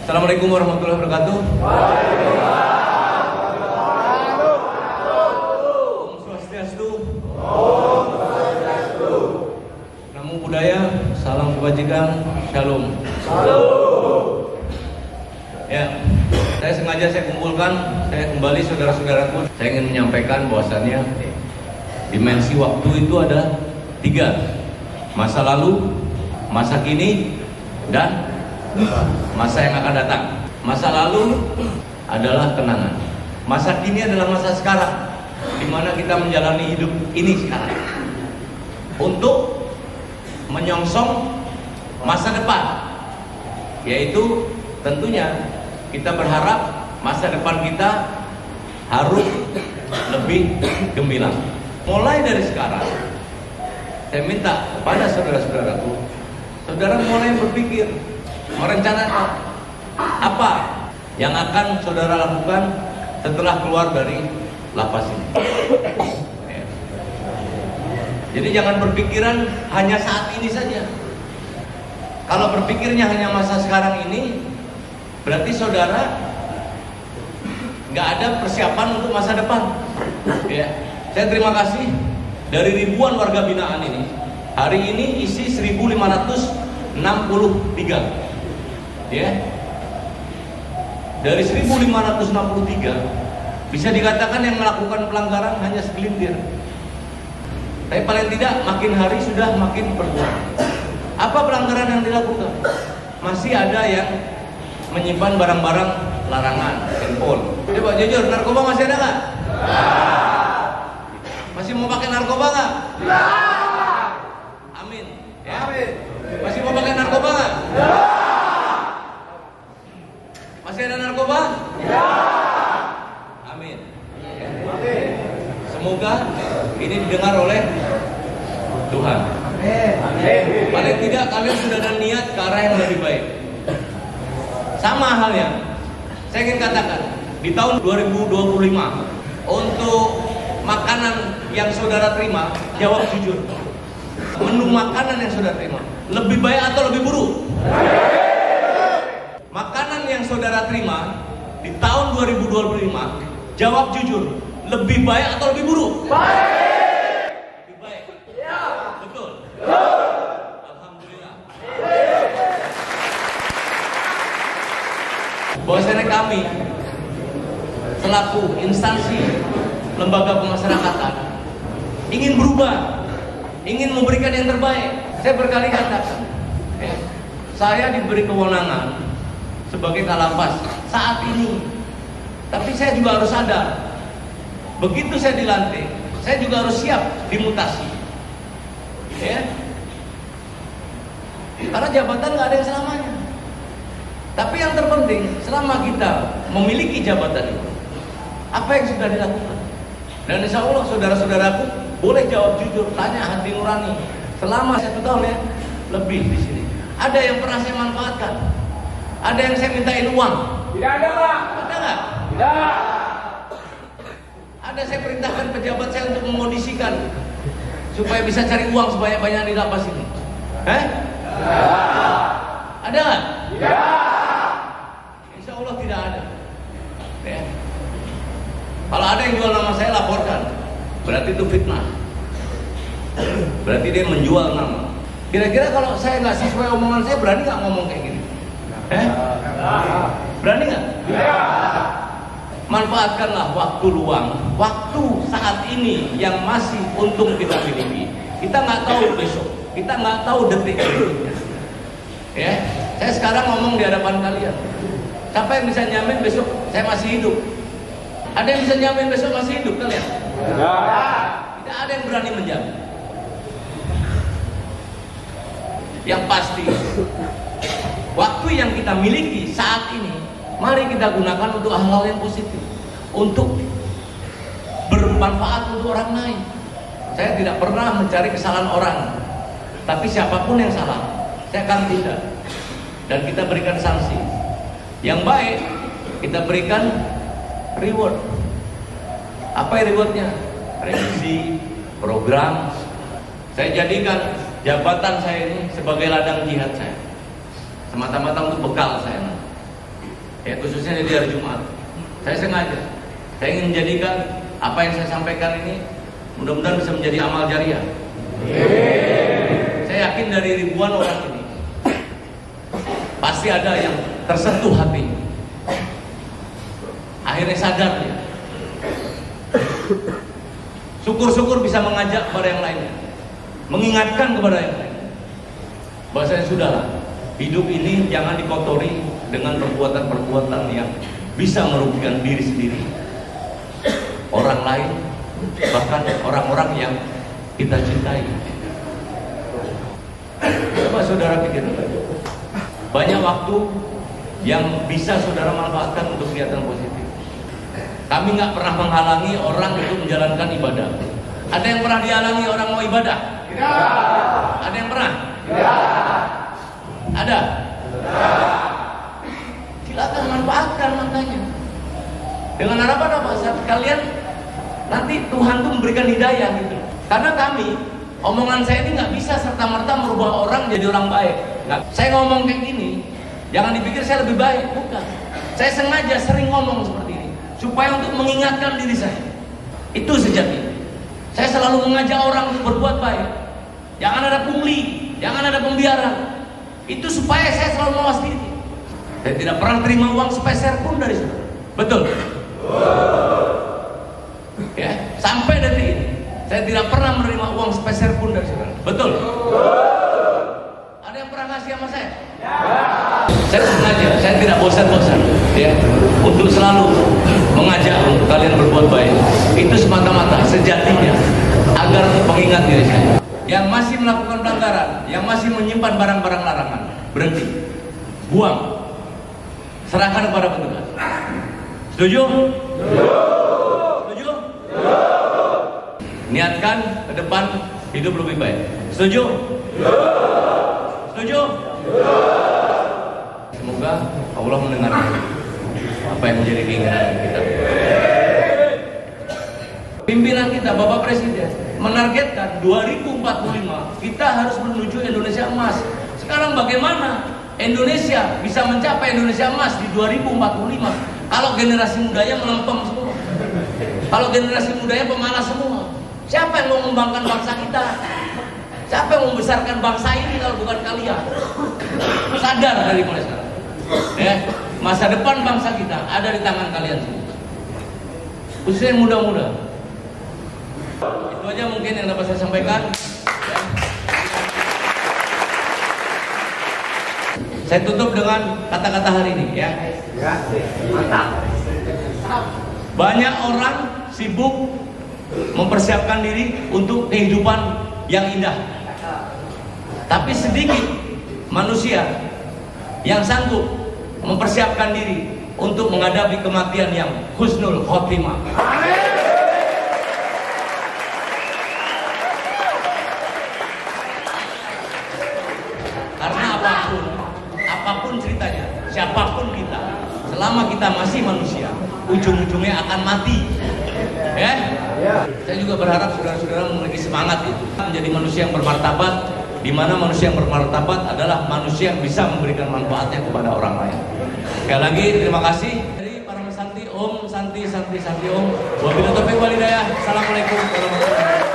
Assalamualaikum warahmatullahi wabarakatuh. Om Swastiastu. Namo Buddhaya, salam kebajikan, shalom. Ya, saya kumpulkan, saya kembali saudara-saudaraku. Saya ingin menyampaikan bahwasannya dimensi waktu itu ada 3. Masa lalu, masa kini, dan masa yang akan datang. Masa lalu adalah kenangan. Masa kini adalah masa sekarang, di mana kita menjalani hidup ini sekarang, untuk menyongsong masa depan, yaitu tentunya kita berharap masa depan kita harus lebih gemilang. Mulai dari sekarang, saya minta kepada saudara-saudaraku, saudara mulai berpikir, merencanakan apa yang akan saudara lakukan setelah keluar dari lapas ini. Jadi jangan berpikiran hanya saat ini saja. Kalau berpikirnya hanya masa sekarang ini, berarti saudara nggak ada persiapan untuk masa depan. Ya, saya terima kasih dari ribuan warga binaan ini. Hari ini isi 1563. Ya, dari 1563 bisa dikatakan yang melakukan pelanggaran hanya segelintir. Tapi paling tidak makin hari sudah makin berkurang. Apa pelanggaran yang dilakukan? Masih ada yang menyimpan barang-barang larangan, handphone. Coba jujur, narkoba masih ada nggak? Masih mau pakai narkoba nggak? Amin. Ya. Amin. Masih mau pakai narkoba nggak? Masih ada narkoba? Ya. Amin. Ya. Semoga ini didengar oleh Tuhan. Amin. Paling tidak kalian sudah ada niat ke arah yang lebih baik. Sama halnya, saya ingin katakan, di tahun 2025 untuk makanan yang saudara terima, jawab jujur. Menu makanan yang saudara terima lebih baik atau lebih buruk? Makanan yang saudara terima di tahun 2025, jawab jujur, lebih baik atau lebih buruk? Baik. Lebih baik. Ya. Betul. Alhamdulillah. Bahwasanya kami selaku instansi lembaga pemasyarakatan ingin berubah, ingin memberikan yang terbaik. Saya berkali katakan, saya diberi kewenangan sebagai Kalapas saat ini, tapi saya juga harus sadar, begitu saya dilantik, saya juga harus siap dimutasi. Ya, karena jabatan nggak ada yang selamanya. Tapi yang terpenting, selama kita memiliki jabatan itu, apa yang sudah dilakukan? Dan insya Allah saudara-saudaraku boleh jawab jujur, tanya hati nurani. Selama 1 tahun ya lebih di sini, ada yang pernah saya manfaatkan? Ada yang saya mintain uang? Tidak ada, Pak. Ada nggak? Tidak. Ada saya perintahkan pejabat saya untuk memondisikan supaya bisa cari uang sebanyak-banyak di lapas ini? Ada nggak? Tidak. Insya Allah tidak ada. Ya. Kalau ada yang jual nama saya, laporkan. Berarti itu fitnah. Berarti dia menjual nama. Kira-kira kalau saya nggak sesuai omongan saya, berani nggak ngomong kayak gini? Berani nggak? Manfaatkanlah waktu luang, waktu saat ini yang masih untung kita miliki. Kita nggak tahu besok, kita nggak tahu detik berikutnya. Ya, saya sekarang ngomong di hadapan kalian. Siapa yang bisa nyamin besok saya masih hidup? Ada yang bisa nyamin besok masih hidup kalian? Tidak ada yang berani menjamin. Yang pasti, waktu yang kita miliki saat ini, mari kita gunakan untuk hal-hal yang positif, untuk bermanfaat untuk orang lain. Saya tidak pernah mencari kesalahan orang, tapi siapapun yang salah, saya akan tindak. Dan kita berikan sanksi. Yang baik, kita berikan reward. Apa rewardnya? Revisi, program. Saya jadikan jabatan saya ini sebagai ladang jihad saya, semata-mata untuk bekal saya. ya khususnya di hari Jumat. Saya sengaja, saya ingin menjadikan apa yang saya sampaikan ini mudah-mudahan bisa menjadi amal jariah. Saya yakin dari ribuan orang ini pasti ada yang tersentuh hati, akhirnya sadar dia. Syukur-syukur bisa mengajak kepada yang lainnya, mengingatkan kepada yang lain. Bahasanya sudahlah, hidup ini jangan dikotori dengan perbuatan-perbuatan yang bisa merugikan diri sendiri, orang lain, bahkan orang-orang yang kita cintai. Coba saudara pikir, banyak waktu yang bisa saudara manfaatkan untuk kegiatan positif. Kami nggak pernah menghalangi orang untuk menjalankan ibadah. Ada yang pernah dihalangi orang mau ibadah? Tidak. Ada yang pernah? Tidak. Ada? Tidak. Silakan manfaatkan makanya. Dengan harapan apa? Saat kalian nanti Tuhan tuh memberikan hidayah gitu. Karena kami, omongan saya ini nggak bisa serta-merta merubah orang jadi orang baik. Nggak. Saya ngomong kayak gini, jangan dipikir saya lebih baik, bukan. Saya sengaja sering ngomong seperti ini supaya untuk mengingatkan diri saya. Itu sejatinya. Saya selalu mengajak orang untuk berbuat baik. Jangan ada pungli, jangan ada pembiaran. Itu supaya saya selalu mawas diri. Saya tidak pernah terima uang sepeser pun dari saudara. Betul? Ya, sampai detik ini saya tidak pernah menerima uang sepeser pun dari saudara. Betul? Ada yang pernah ngasih sama saya? Ya. Saya sengaja, saya tidak bosan-bosan ya, untuk selalu mengajak untuk kalian berbuat baik. Itu semata-mata sejatinya agar mengingat diri saya. Yang masih melakukan pelanggaran, yang masih menyimpan barang-barang larangan, berhenti, buang, serahkan kepada petugas. Setuju? Setuju? Niatkan ke depan hidup lebih baik. Setuju? Setuju? Semoga Allah mendengar apa yang menjadi keinginan kita. Pimpinan kita, Bapak Presiden, menargetkan 2045 kita harus menuju Indonesia emas. Sekarang bagaimana Indonesia bisa mencapai Indonesia emas di 2045 kalau generasi mudanya melempem semua, kalau generasi mudanya pemalas semua? Siapa yang mau mengembangkan bangsa kita? Siapa yang membesarkan bangsa ini kalau bukan kalian? Sadar dari mulai sekarang ya, masa depan bangsa kita ada di tangan kalian semua, khususnya yang muda-muda. Itu aja mungkin yang dapat saya sampaikan ya. Saya tutup dengan kata-kata hari ini ya. Mantap. Banyak orang sibuk mempersiapkan diri untuk kehidupan yang indah, tapi sedikit manusia yang sanggup mempersiapkan diri untuk menghadapi kematian yang husnul khotimah. Karena apapun ceritanya, siapapun kita, selama kita masih manusia, ujung-ujungnya akan mati. Ya? Saya juga berharap saudara-saudara memiliki semangat itu, menjadi manusia yang bermartabat, di mana manusia yang bermartabat adalah manusia yang bisa memberikan manfaatnya kepada orang lain. Sekali lagi terima kasih dari para Santi Om, Santi Om. Wabillahi taufiq wal hidayah. Assalamualaikum warahmatullahi wabarakatuh.